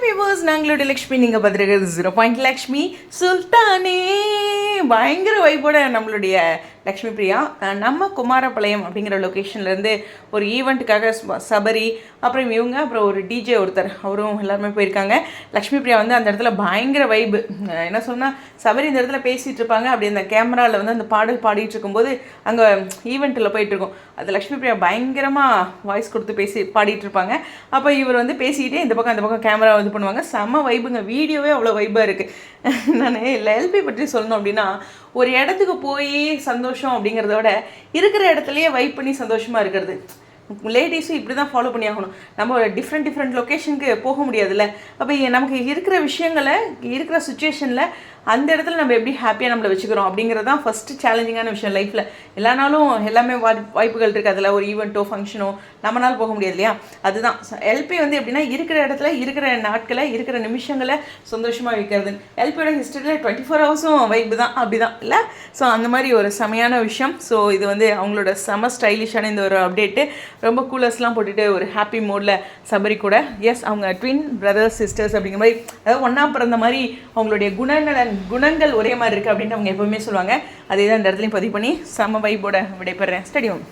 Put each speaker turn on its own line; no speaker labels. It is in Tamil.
வியூவர்ஸ் நாங்களோட லக்ஷ்மி நீங்கள் பார்த்துருக்கிறது 0 லக்ஷ்மி சுல்தானே பயங்கர வைப்போட நம்மளுடைய லக்ஷ்மி பிரியா நம்ம குமாரபாளையம் அப்படிங்கிற லொக்கேஷன்லேருந்து ஒரு ஈவெண்ட்டுக்காக சபரி அப்புறம் இவங்க அப்புறம் ஒரு டிஜே ஒருத்தர் அவரும் எல்லாருமே போயிருக்காங்க. லக்ஷ்மி பிரியா வந்து அந்த இடத்துல பயங்கர வைப்பு என்ன சொன்னால் சபரி இந்த இடத்துல பேசிகிட்டு இருப்பாங்க. அப்படி அந்த கேமராவில் வந்து அந்த பாடல் பாடிட்டு இருக்கும்போது அங்கே ஈவெண்ட்டில் போயிட்டுருக்கோம். அது லக்ஷ்மி பிரியா பயங்கரமாக வாய்ஸ் கொடுத்து பேசி பாடிட்டு இருப்பாங்க. அப்போ இவர் வந்து பேசிக்கிட்டே இந்த பக்கம் அந்த பக்கம் கேமரா இது பண்ணுவாங்க. செம்ம வைப்புங்க, வீடியோவே அவ்வளோ வைப்பாக இருக்குது. நான் எல்பி பற்றி சொல்லணும் அப்படின்னா ஒரு இடத்துக்கு போய் சந்தோஷம் அப்படிங்கிறத விட இருக்கிற இடத்துலையே வைப் பண்ணி சந்தோஷமாக இருக்கிறது. லேடிஸும் இப்படி தான் ஃபாலோ பண்ணி ஆகணும். நம்ம ஒரு டிஃப்ரெண்ட் லொக்கேஷனுக்கு போக முடியாதுல்ல. அப்போ நமக்கு இருக்கிற விஷயங்களை இருக்கிற சுச்சுவேஷனில் அந்த இடத்துல நம்ம எப்படி ஹாப்பியாக நம்மளை வச்சுக்கிறோம் அப்படிங்கிறது தான் ஃபஸ்ட்டு சேலஞ்சிங்கான விஷயம் லைஃப்பில். எல்லா நாளும் எல்லாமே வாய்ப்புகள் இருக்குது. அதில் ஒரு ஈவெண்ட்டோ ஃபங்க்ஷனோ நம்மளால் போக முடியாது இல்லையா. அதுதான் எல்பி வந்து எப்படின்னா இருக்கிற இடத்துல இருக்கிற நாட்களை இருக்கிற நிமிஷங்களை சந்தோஷமாக வைக்கிறது. எல்பியோட ஹிஸ்டரியில் 24 ஹவர்ஸும் வைப்பு தான், அப்படி தான் இல்லை. ஸோ அந்த மாதிரி ஒரு செமையான விஷயம். ஸோ இது வந்து அவங்களோட செம ஸ்டைலிஷான இந்த ஒரு அப்டேட்டு. ரொம்ப கூலர்ஸ்லாம் போட்டுட்டு ஒரு ஹாப்பி மோடில் சபரி கூட. எஸ், அவங்க ட்வின் பிரதர்ஸ் சிஸ்டர்ஸ் அப்படிங்கிற மாதிரி, அதாவது ஒன்றா பிறந்த மாதிரி அவங்களுடைய குணங்கள் ஒரே மாதிரி இருக்குது அப்படின்னு அவங்க எப்போவுமே சொல்லுவாங்க. அதே தான் இந்த இடத்துலையும் பதிவு பண்ணி செம வைப்போட விடைபெறேன். ஸ்டடியும்.